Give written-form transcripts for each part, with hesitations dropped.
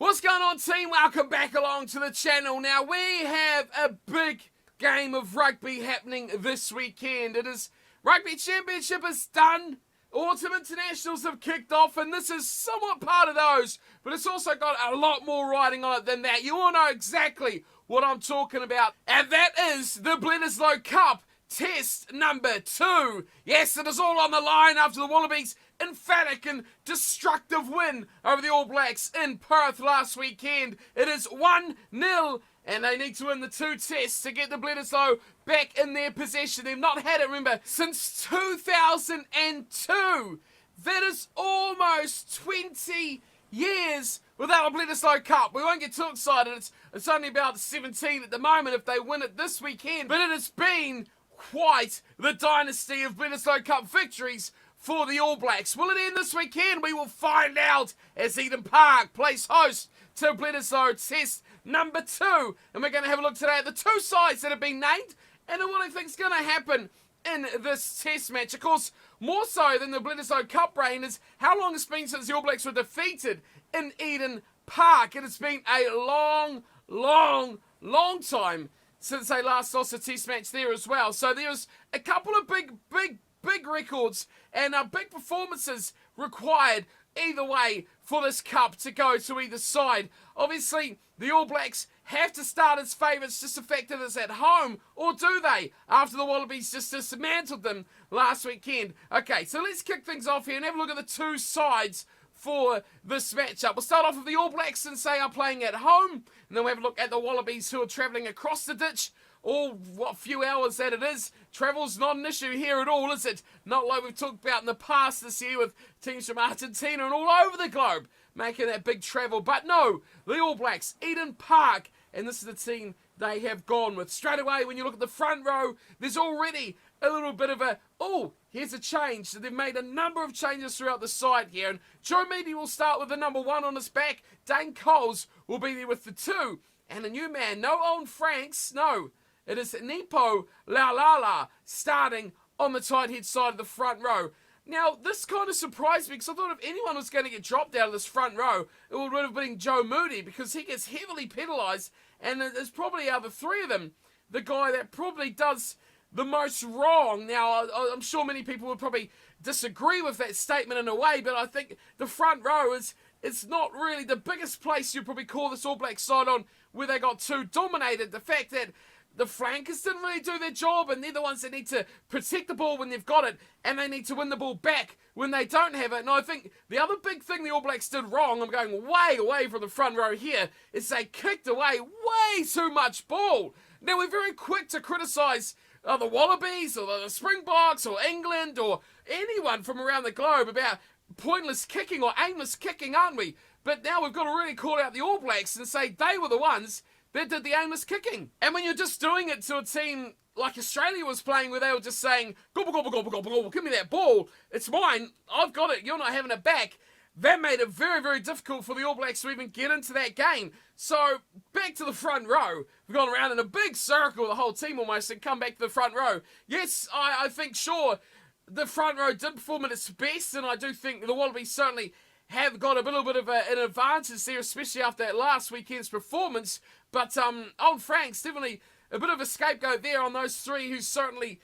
What's going on, team? Welcome back along to the channel. Now, we have a big game of rugby happening this weekend. It is Rugby Championship is done. Autumn Internationals have kicked off, and this is somewhat part of those, but it's also got a lot more riding on it than that. You all know exactly what I'm talking about, and that is the Bledisloe Cup test number 2. Yes, it is all on the line after the Wallabies' emphatic and destructive win over the All Blacks in Perth last weekend. It is 1-0, and they need to win the 2 tests to get the Bledisloe back in their possession. They've not had it, remember, since 2002. That is almost 20 years without a Bledisloe Cup. We won't get too excited. It's only about 17 at the moment if they win it this weekend. But it has been quite the dynasty of Bledisloe Cup victories for the All Blacks. Will it end this weekend? We will find out as Eden Park plays host to Bledisloe test number 2. And we're going to have a look today at the 2 sides that have been named and what I think is going to happen in this test match. Of course, more so than the Bledisloe Cup reign is how long it's been since the All Blacks were defeated in Eden Park. It has been a long time since they last lost a test match there as well. So there's a couple of big records and big performances required either way for this cup to go to either side. Obviously, the All Blacks have to start as favourites just the fact that it's at home, or do they, after the Wallabies just dismantled them last weekend? Okay, so let's kick things off here and have a look at the 2 sides for this matchup. We'll start off with the All Blacks and say are playing at home, and then we'll have a look at the Wallabies who are travelling across the ditch. All what few hours that it is. Travel's not an issue here at all, is it? Not like we've talked about in the past this year with teams from Argentina and all over the globe making that big travel. But no, the All Blacks, Eden Park, and this is the team they have gone with. Straight away, when you look at the front row, there's already a little bit of a, here's a change. They've made a number of changes throughout the side here. And Joe Meady will start with the number 1 on his back. Dane Coles will be there with the 2. And a new man, no Owen Franks, no. It is Nepo Laulala starting on the tight head side of the front row. Now, this kind of surprised me because I thought if anyone was going to get dropped out of this front row, it would have been Joe Moody because he gets heavily penalised, and it's probably out of the 3 of them, the guy that probably does the most wrong. Now, I'm sure many people would probably disagree with that statement in a way, but I think the front row it's not really the biggest place you'd probably call this All Black side on where they got too dominated. The fact that the flankers didn't really do their job, and they're the ones that need to protect the ball when they've got it, and they need to win the ball back when they don't have it. And I think the other big thing the All Blacks did wrong, I'm going way away from the front row here, is they kicked away way too much ball. Now, we're very quick to criticise the Wallabies or the Springboks or England or anyone from around the globe about pointless kicking or aimless kicking, aren't we? But now we've got to really call out the All Blacks and say they were the ones that did the aimless kicking. And when you're just doing it to a team like Australia was playing where they were just saying, gobble, gobble, gobble, gobble, gobble, give me that ball, it's mine, I've got it, you're not having it back, that made it very difficult for the All Blacks to even get into that game. So, back to the front row. We've gone around in a big circle, the whole team almost, and come back to the front row. Yes, I think, sure, the front row did perform at its best, and I do think the Wallabies certainly have got a little bit of an advantage there, especially after that last weekend's performance. But Owen Franks, definitely a bit of a scapegoat there on those 3 who certainly,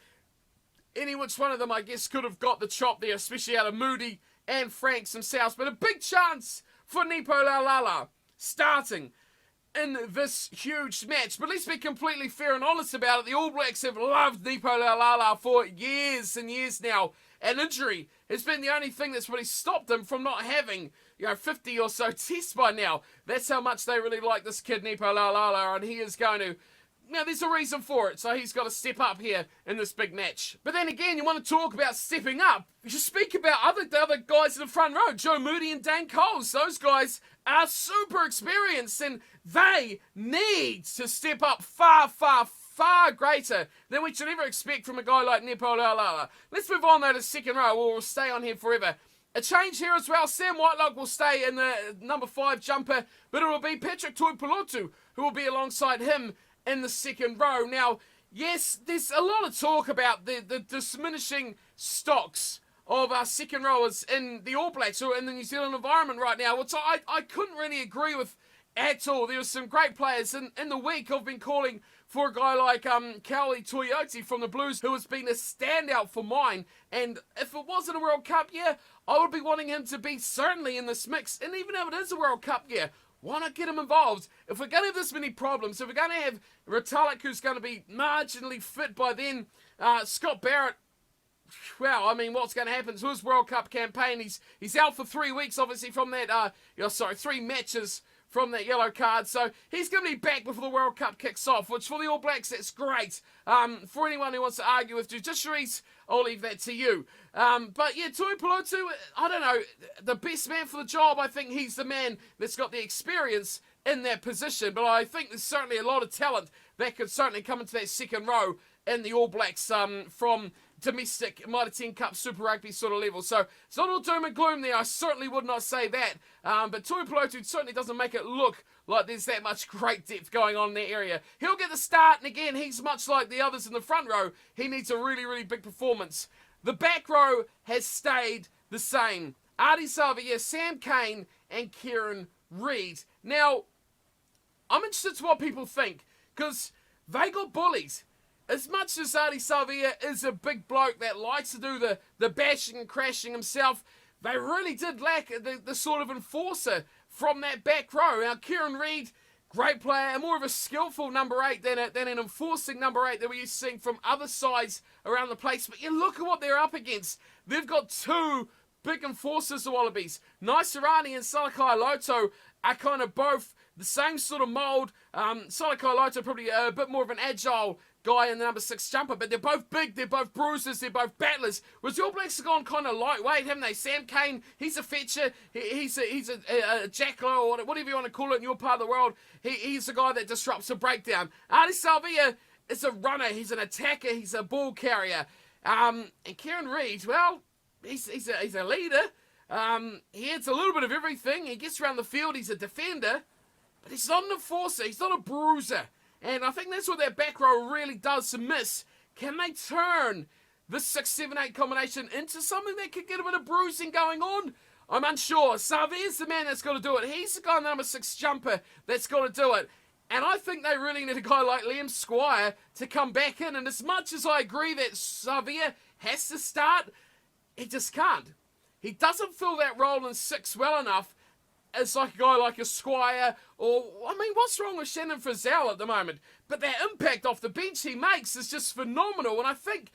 any which one of them, I guess, could have got the chop there, especially out of Moody and Franks themselves. But a big chance for Nepo Laulala starting in this huge match. But let's be completely fair and honest about it. The All Blacks have loved Nepo Laulala for years and years now. And injury has been the only thing that's really stopped them from not having, 50 or so tests by now. That's how much they really like this kid, Nepo Laulala, and he is going to, there's a reason for it, so he's got to step up here in this big match. But then again, you want to talk about stepping up, you should speak about the other guys in the front row, Joe Moody and Dane Coles. Those guys are super experienced, and they need to step up far greater than we should ever expect from a guy like Nepo Laulala. Let's move on though to second row. We'll stay on here forever. A change here as well. Sam Whitelock will stay in the number 5 jumper, but it will be Patrick Tuipulotu who will be alongside him in the second row. Now, yes, there's a lot of talk about the diminishing stocks of our second rowers in the All Blacks or in the New Zealand environment right now, which I couldn't really agree with at all. There are some great players in the week. I've been calling for a guy like Kauli Toyota from the Blues, who has been a standout for mine. And if it wasn't a World Cup year, I would be wanting him to be certainly in this mix. And even if it is a World Cup year, why not get him involved? If we're going to have this many problems, if we're going to have Retallick, who's going to be marginally fit by then, Scott Barrett, well, I mean, what's going to happen to his World Cup campaign? He's out for 3 weeks, obviously, from that, 3 matches from that yellow card. So he's going to be back before the World Cup kicks off, which for the All Blacks, that's great. For anyone who wants to argue with Judiciaries, I'll leave that to you. But yeah, Tui Pelotu, I don't know, the best man for the job. I think he's the man that's got the experience in that position. But I think there's certainly a lot of talent that could certainly come into that second row in the All Blacks from domestic Mitre 10 Cup Super Rugby sort of level. So it's not all doom and gloom there. I certainly would not say that. But Tui Pelotu certainly doesn't make it look like there's that much great depth going on in that area. He'll get the start, and again, he's much like the others in the front row. He needs a really, really big performance. The back row has stayed the same. Ardie Savea, Sam Cane, and Kieran Reid. Now, I'm interested to what people think, because they got bullies. As much as Ardie Savea is a big bloke that likes to do the bashing and crashing himself, they really did lack the sort of enforcer from that back row. Now, Kieran Reid, great player, more of a skillful number 8 than an enforcing number 8 that we're used to seeing from other sides around the place. But you look at what they're up against. They've got 2 big enforcers, the Wallabies. Naisarani and Salakai Loto are kind of both the same sort of mould. Salakai Loto probably a bit more of an agile guy in the number 6 jumper, but they're both big, they're both bruisers, they're both battlers. Whereas the All Blacks have gone kind of lightweight, haven't they? Sam Cane, he's a fetcher, he's a jackalow, or whatever you want to call it in your part of the world. He's the guy that disrupts a breakdown. Ardie Savea is a runner, he's an attacker, he's a ball carrier. And Kieran Reid, well, he's a leader. He adds a little bit of everything. He gets around the field, he's a defender, but he's not an enforcer, he's not a bruiser. And I think that's what that back row really does miss. Can they turn this 6-7-8 combination into something that could get a bit of bruising going on? I'm unsure. Savea's the man that's got to do it. He's the guy in the number 6 jumper that's got to do it. And I think they really need a guy like Liam Squire to come back in. And as much as I agree that Savea has to start, he just can't. He doesn't fill that role in 6 well enough. It's like a guy like a Squire, or, I mean, what's wrong with Shannon Frizzell at the moment? But that impact off the bench he makes is just phenomenal, and I think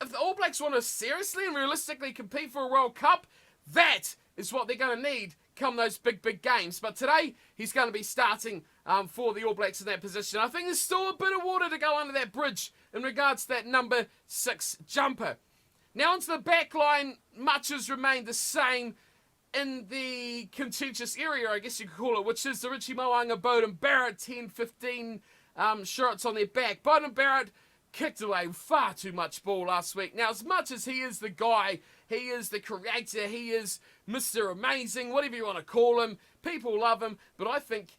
if the All Blacks want to seriously and realistically compete for a World Cup, that is what they're going to need come those big, big games. But today, he's going to be starting for the All Blacks in that position. I think there's still a bit of water to go under that bridge in regards to that number 6 jumper. Now onto the back line, much has remained the same in the contentious area, I guess you could call it, which is the Richie Mo'unga, Beauden Barrett, 10-15 shirts on their back. Beauden Barrett kicked away far too much ball last week. Now, as much as he is the guy, he is the creator, he is Mr. Amazing, whatever you want to call him, people love him, but I think,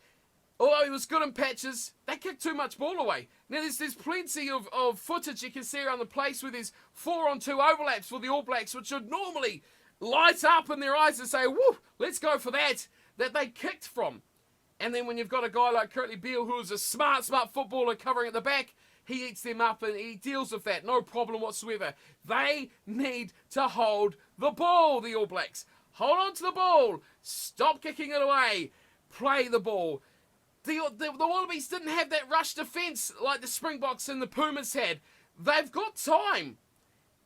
although he was good in patches, they kicked too much ball away. Now, there's plenty of footage you can see around the place with these 4-on-2 overlaps for the All Blacks, which would normally light up in their eyes and say, woo, let's go for that they kicked from. And then when you've got a guy like Kurtley Beale, who's a smart footballer covering at the back, he eats them up and he deals with that, no problem whatsoever. They need to hold the ball, the All Blacks. Hold on to the ball, stop kicking it away, play the ball. The Wallabies didn't have that rush defence like the Springboks and the Pumas had. They've got time.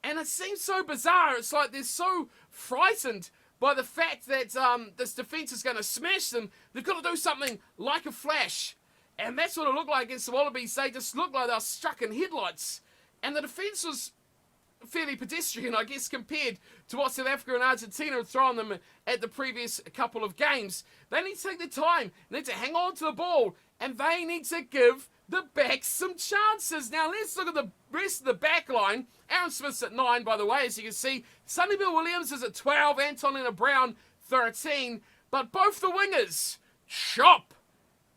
And it seems so bizarre. It's like they're so frightened by the fact that this defence is going to smash them. They've got to do something like a flash. And that's what it looked like against the Wallabies. They just looked like they were struck in headlights. And the defence was fairly pedestrian, I guess, compared to what South Africa and Argentina had thrown them at the previous couple of games. They need to take their time. They need to hang on to the ball. And they need to give the backs some chances. Now, let's look at the rest of the back line. Aaron Smith's at 9, by the way, as you can see. Sonny Bill Williams is at 12. Antonina Brown, 13. But both the wingers, chop,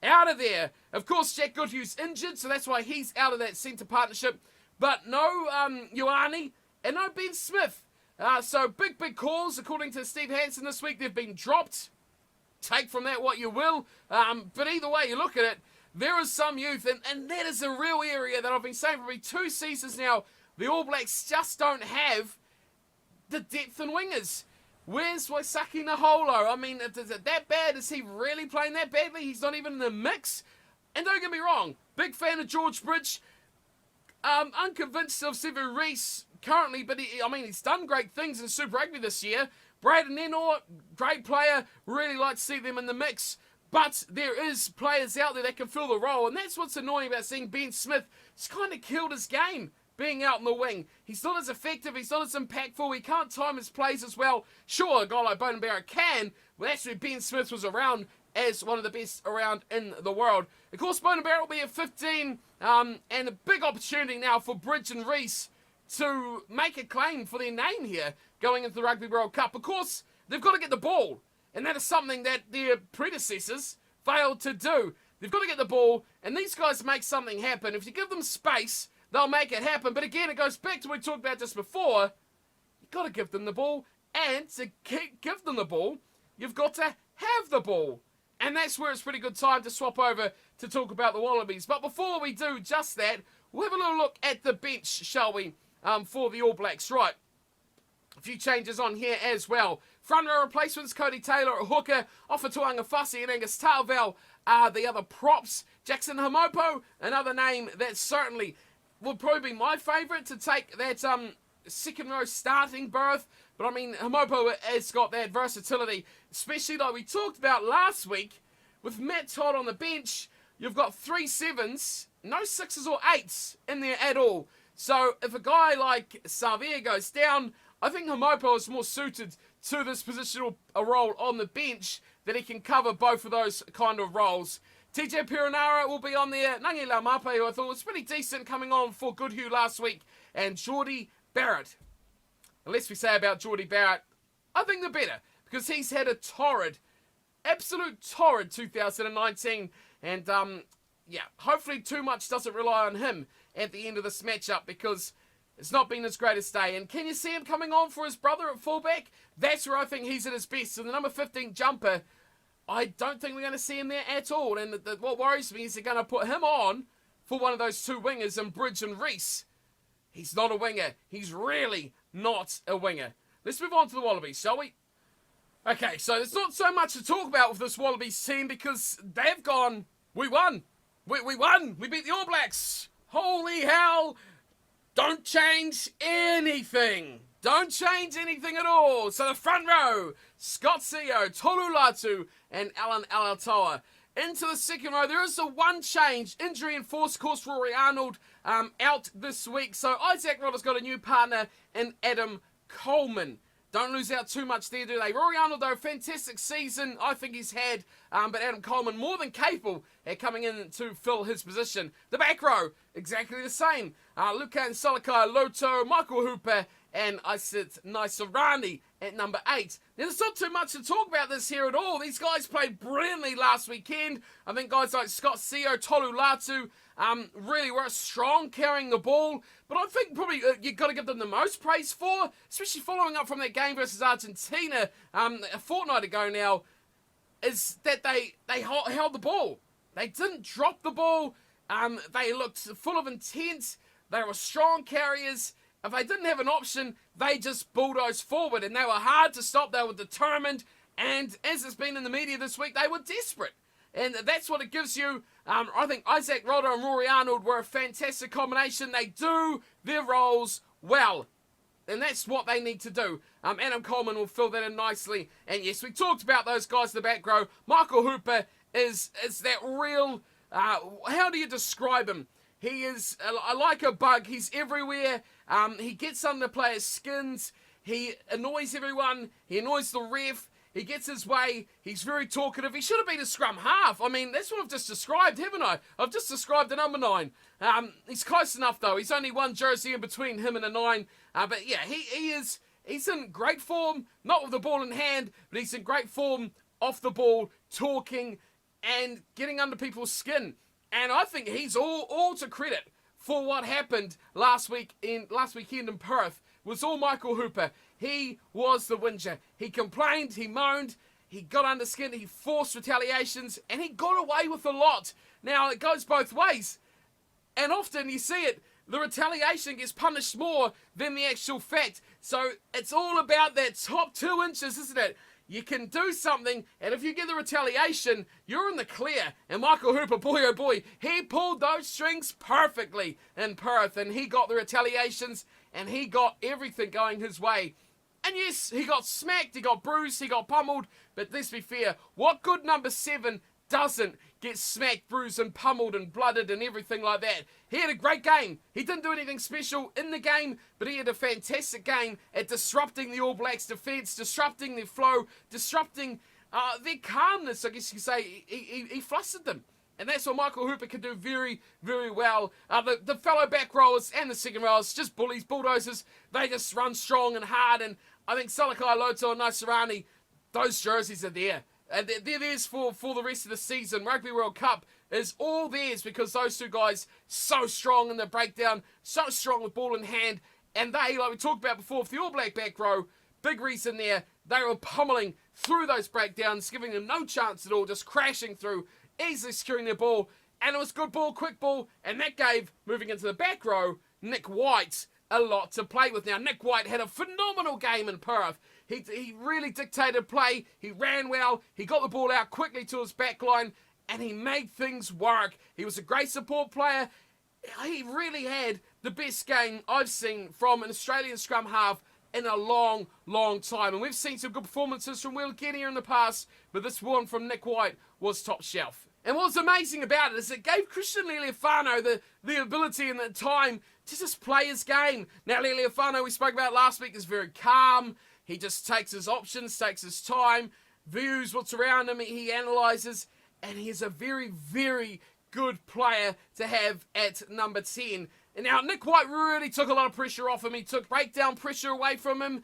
out of there. Of course, Jack Goodhue's injured, so that's why he's out of that centre partnership. But no Ioane and no Ben Smith. So big calls, according to Steve Hansen this week. They've been dropped. take from that what you will. But either way you look at it, there is some youth, and that is a real area that I've been saying for probably 2 seasons now. The All Blacks just don't have the depth in wingers. Where's Waisaki Naholo? I mean, is it that bad? Is he really playing that badly? He's not even in the mix. And don't get me wrong, big fan of George Bridge. Unconvinced of Sevu Reece currently, but he's done great things in Super Rugby this year. Braden Nenor, great player. Really like to see them in the mix. But there is players out there that can fill the role, and that's what's annoying about seeing Ben Smith. He's kind of killed his game being out in the wing. He's not as effective, he's not as impactful, he can't time his plays as well. Sure, a guy like Beauden Barrett can, but that's where Ben Smith was around as one of the best around in the world. Of course, Beauden Barrett will be at 15, and a big opportunity now for Bridge and Reece to make a claim for their name here going into the Rugby World Cup. Of course, they've got to get the ball, and that is something that their predecessors failed to do. They've got to get the ball, and these guys make something happen. If you give them space, they'll make it happen. But again, it goes back to what we talked about just before. You've got to give them the ball, and to give them the ball, you've got to have the ball. And that's where it's pretty good time to swap over to talk about the Wallabies. But before we do just that, we'll have a little look at the bench, shall we, for the All Blacks. Right, a few changes on here as well. Front row replacements, Cody Taylor at hooker, Ofatuanga Fussy and Angus Tarvell are the other props. Jackson Hamopo, another name that certainly would probably be my favourite to take that second row starting berth. But I mean, Hamopo has got that versatility, especially like we talked about last week with Matt Todd on the bench. You've got 3 7s, no 6s or 8s in there at all. So if a guy like Savia goes down, I think Hamopo is more suited to this positional role on the bench, that he can cover both of those kind of roles. TJ Perenara will be on there. Nangi Laumape, who I thought was pretty decent coming on for Goodhue last week. And Jordie Barrett. The less we say about Jordie Barrett, I think the better. Because he's had a absolute torrid 2019. And, hopefully too much doesn't rely on him at the end of this matchup, because it's not been his greatest day. And can you see him coming on for his brother at fullback? That's where I think he's at his best. So the number 15 jumper, I don't think we're going to see him there at all. And what worries me is they're going to put him on for one of those 2 wingers in Bridge and Reece. He's not a winger. He's really not a winger. Let's move on to the Wallabies, shall we? Okay, so there's not so much to talk about with this Wallabies team, because they've gone, we won. We won. We beat the All Blacks. Holy hell. Don't change anything. Don't change anything at all. So the front row, Scott Sio, Tolu Latu, and Alan Alatoa. Into the second row, there is a one change. Injury enforced, of course, Rory Arnold out this week. So Isaac Rodder's got a new partner in Adam Coleman. Don't lose out too much there, do they? Rory Arnold, though, fantastic season I think he's had. But Adam Coleman more than capable at coming in to fill his position. The back row, exactly the same. Lukan Salakai Loto, Michael Hooper, and Isit Naisarani at number 8. Now, there's not too much to talk about this here at all. These guys played brilliantly last weekend. I think guys like Scott Sio, Tolu Latu, really were strong carrying the ball. But I think probably you've got to give them the most praise for, especially following up from that game versus Argentina a fortnight ago now, is that they held the ball. They didn't drop the ball. They looked full of intent. They were strong carriers. If they didn't have an option, they just bulldozed forward, and they were hard to stop. They were determined, and as it's been in the media this week, they were desperate. And that's what it gives you. I think Isaac Rodder and Rory Arnold were a fantastic combination. They do their roles well, and that's what they need to do. Adam Coleman will fill that in nicely. And yes, we talked about those guys in the back row. Michael Hooper is that real, how do you describe him? He is like a bug. He's everywhere. He gets under players' skins. He annoys everyone. He annoys the ref. He gets his way. He's very talkative. He should have been a scrum half. I mean, that's what I've just described, haven't I? I've just described the number 9. He's close enough, though. He's only one jersey in between him and a 9. But yeah, he's in great form. Not with the ball in hand, but he's in great form off the ball, talking and getting under people's skin. And I think he's all to credit for what happened last weekend in Perth. Was all Michael Hooper. He was the whinger. He complained, he moaned, He got under skin, he forced retaliations, and he got away with a lot. Now, it goes both ways. And often you see it, the retaliation gets punished more than the actual fact. So it's all about that top 2 inches, isn't it? You can do something, and if you get the retaliation, you're in the clear. And Michael Hooper, boy oh boy, he pulled those strings perfectly in Perth, and he got the retaliations, and he got everything going his way. And yes, he got smacked, he got bruised, he got pummeled, but let's be fair, what good number 7 doesn't get smacked, bruised and pummeled and blooded and everything like that? He had a great game. He didn't do anything special in the game, but he had a fantastic game at disrupting the All Blacks' defence, disrupting their flow, disrupting their calmness, I guess you could say. He flustered them. And that's what Michael Hooper can do very, very well. The fellow back rowers and the second rowers, just bullies, bulldozers. They just run strong and hard. And I think Salakai Loto and Naisarani, those jerseys are there. And they're theirs for the rest of the season. Rugby World Cup is all theirs because those two guys so strong in the breakdown, so strong with ball in hand. And they, like we talked about before, with the All Black back row, big reason there, they were pummeling through those breakdowns, giving them no chance at all, just crashing through, easily securing their ball. And it was good ball, quick ball, and that gave, moving into the back row, Nick White a lot to play with. Now, Nick White had a phenomenal game in Perth. He really dictated play, he ran well, he got the ball out quickly to his back line, and he made things work. He was a great support player. He really had the best game I've seen from an Australian scrum half in a long, long time. And we've seen some good performances from Will Kenny in the past, but this one from Nick White was top shelf. And what's amazing about it is it gave Christian Lealiifano the ability and the time to just play his game. Now, Lealiifano, we spoke about last week, is very calm. He just takes his options, takes his time, views what's around him, he analyses, and he's a very, very good player to have at number 10. And now, Nick White really took a lot of pressure off him. He took breakdown pressure away from him.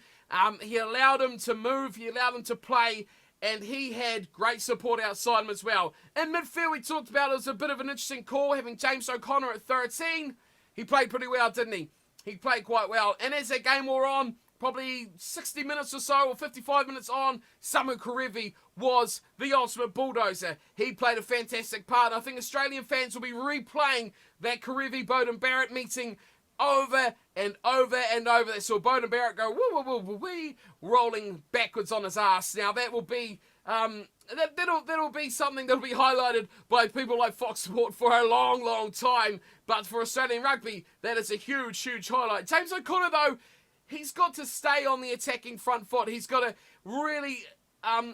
He allowed him to move, he allowed him to play, and he had great support outside him as well. In midfield, we talked about it was a bit of an interesting call, having James O'Connor at 13. He played pretty well, didn't he? He played quite well. And as that game wore on, probably 60 minutes or so, or 55 minutes on, Samu Kerevi was the ultimate bulldozer. He played a fantastic part. I think Australian fans will be replaying that Kerevi-Beauden Barrett meeting over and over and over. They saw Beauden Barrett go woo woo woo woo wee, rolling backwards on his ass. Now that will be that'll be something that'll be highlighted by people like Fox Sport for a long, long time. But for Australian rugby, that is a huge, huge highlight. James O'Connor, though, he's got to stay on the attacking front foot. He's got to really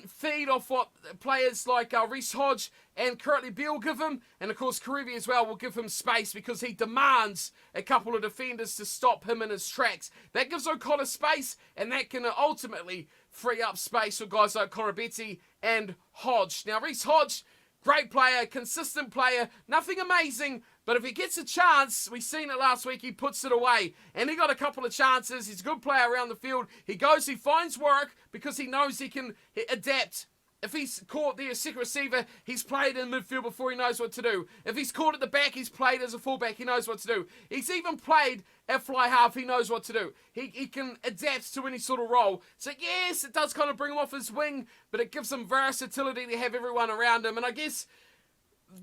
feed off what players like Reece Hodge and Curtly Beale give him. And, of course, Kerevi as well will give him space because he demands a couple of defenders to stop him in his tracks. That gives O'Connor space, and that can ultimately free up space for guys like Koroibete and Hodge. Now, Reece Hodge, great player, consistent player, nothing amazing, but if he gets a chance, we've seen it last week, he puts it away. And he got a couple of chances. He's a good player around the field. He goes, he finds work because he knows he can adapt. If he's caught there as second receiver, he's played in midfield before he knows what to do. If he's caught at the back, he's played as a fullback, he knows what to do. He's even played at fly half, he knows what to do. He can adapt to any sort of role. So yes, it does kind of bring him off his wing, but it gives him versatility to have everyone around him. And I guess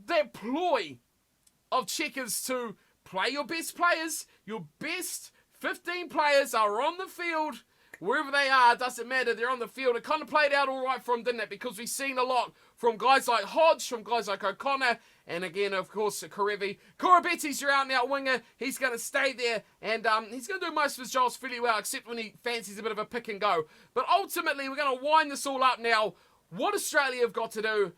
that ploy of Checkers to play your best players, your best 15 players are on the field, wherever they are, doesn't matter, they're on the field. It kind of played out all right for him, didn't it? Because we've seen a lot from guys like Hodge, from guys like O'Connor, and again, of course, Kerevi. Koroibete's your out-and-out winger. He's going to stay there, and he's going to do most of his jobs fairly well, except when he fancies a bit of a pick and go. But ultimately, we're going to wind this all up now. What Australia have got to do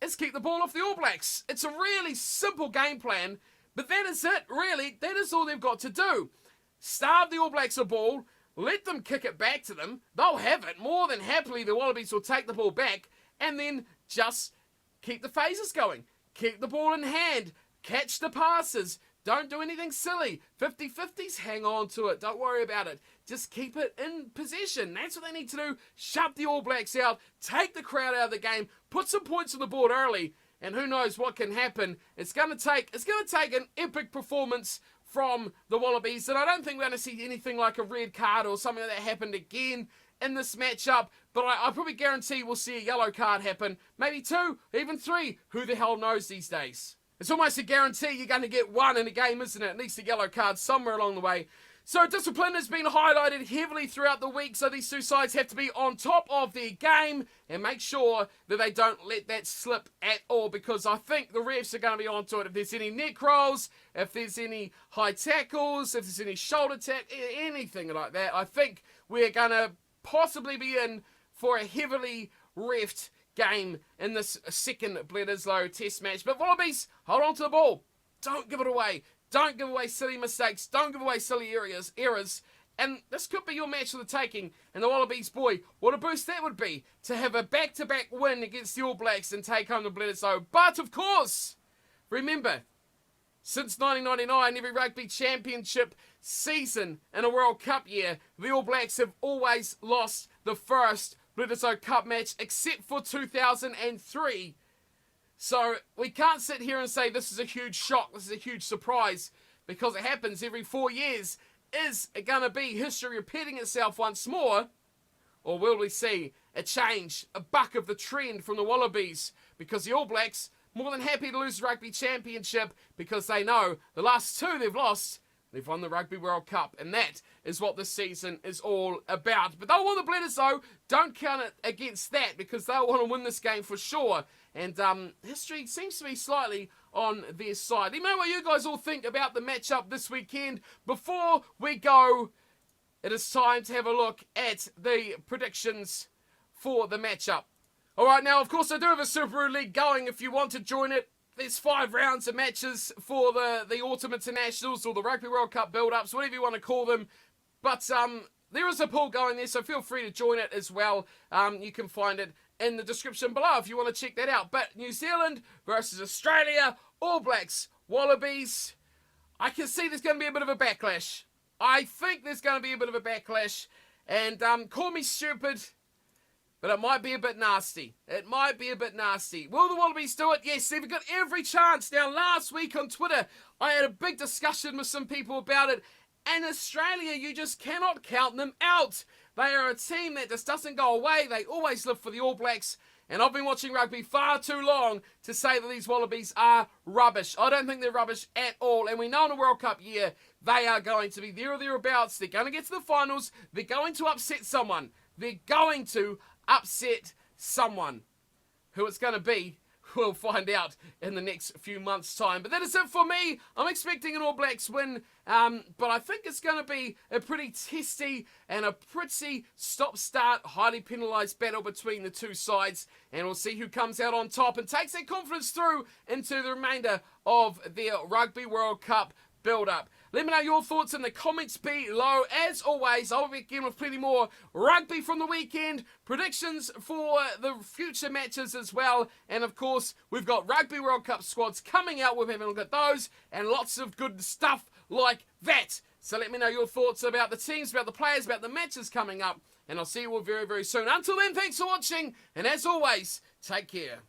is keep the ball off the All Blacks. It's a really simple game plan, but that is it, really. That is all they've got to do. Starve the All Blacks a ball, let them kick it back to them. They'll have it. More than happily, the Wallabies will take the ball back, and then just keep the phases going. Keep the ball in hand. Catch the passes. Don't do anything silly. 50-50s, hang on to it. Don't worry about it. Just keep it in possession. That's what they need to do. Shut the All Blacks out. Take the crowd out of the game. Put some points on the board early. And who knows what can happen. It's going to take an epic performance from the Wallabies. And I don't think we're going to see anything like a red card or something like that happened again in this matchup. But I probably guarantee we'll see a yellow card happen. Maybe 2, even 3. Who the hell knows these days? It's almost a guarantee you're going to get 1 in a game, isn't it? At least a yellow card somewhere along the way. So discipline has been highlighted heavily throughout the week, so these two sides have to be on top of their game and make sure that they don't let that slip at all, because I think the refs are going to be onto it. If there's any neck rolls, if there's any high tackles, if there's any shoulder tack, anything like that, I think we're going to possibly be in for a heavily refed game in this second Bledisloe test match. But Wallabies, hold on to the ball. Don't give it away. Don't give away silly mistakes. Don't give away silly errors. And this could be your match for the taking. And the Wallabies, boy, what a boost that would be to have a back-to-back win against the All Blacks and take home the Bledisloe. But, of course, remember, since 1999, every rugby championship season in a World Cup year, the All Blacks have always lost the first Bledisloe Cup match, except for 2003. So we can't sit here and say this is a huge shock, this is a huge surprise, because it happens every 4 years. Is it going to be history repeating itself once more? Or will we see a change, a buck of the trend from the Wallabies? Because the All Blacks, more than happy to lose the Rugby Championship, because they know the last 2 they've lost, they've won the Rugby World Cup, and that is what this season is all about. But they'll win the Bledisloe. Don't count it against that, because they'll want to win this game for sure. And history seems to be slightly on their side. Let me know what you guys all think about the matchup this weekend. Before we go, it is time to have a look at the predictions for the matchup. All right, now, of course, I do have a SuperBru League going if you want to join it. There's 5 rounds of matches for the Autumn Internationals or the Rugby World Cup build-ups, whatever you want to call them. But there is a pool going there, so feel free to join it as well. You can find it in the description below if you want to check that out. But New Zealand versus Australia, All Blacks, Wallabies. I can see there's going to be a bit of a backlash. I think there's going to be a bit of a backlash. And call me stupid, but it might be a bit nasty. It might be a bit nasty. Will the Wallabies do it? Yes, they've got every chance. Now, last week on Twitter, I had a big discussion with some people about it. And Australia, you just cannot count them out. They are a team that just doesn't go away. They always live for the All Blacks. And I've been watching rugby far too long to say that these Wallabies are rubbish. I don't think they're rubbish at all. And we know in a World Cup year, they are going to be there or thereabouts. They're going to get to the finals. They're going to upset someone. They're going to upset someone. Who it's going to be, we'll find out in the next few months' time. But that is it for me. I'm expecting an All Blacks win, but I think it's going to be a pretty testy and a pretty stop-start, highly penalised battle between the two sides. And we'll see who comes out on top and takes their confidence through into the remainder of their Rugby World Cup build-up. Let me know your thoughts in the comments below. As always, I'll be again with plenty more rugby from the weekend, predictions for the future matches as well, and of course, we've got Rugby World Cup squads coming out. We're having a look at those, and lots of good stuff like that. So let me know your thoughts about the teams, about the players, about the matches coming up, and I'll see you all very, very soon. Until then, thanks for watching, and as always, take care.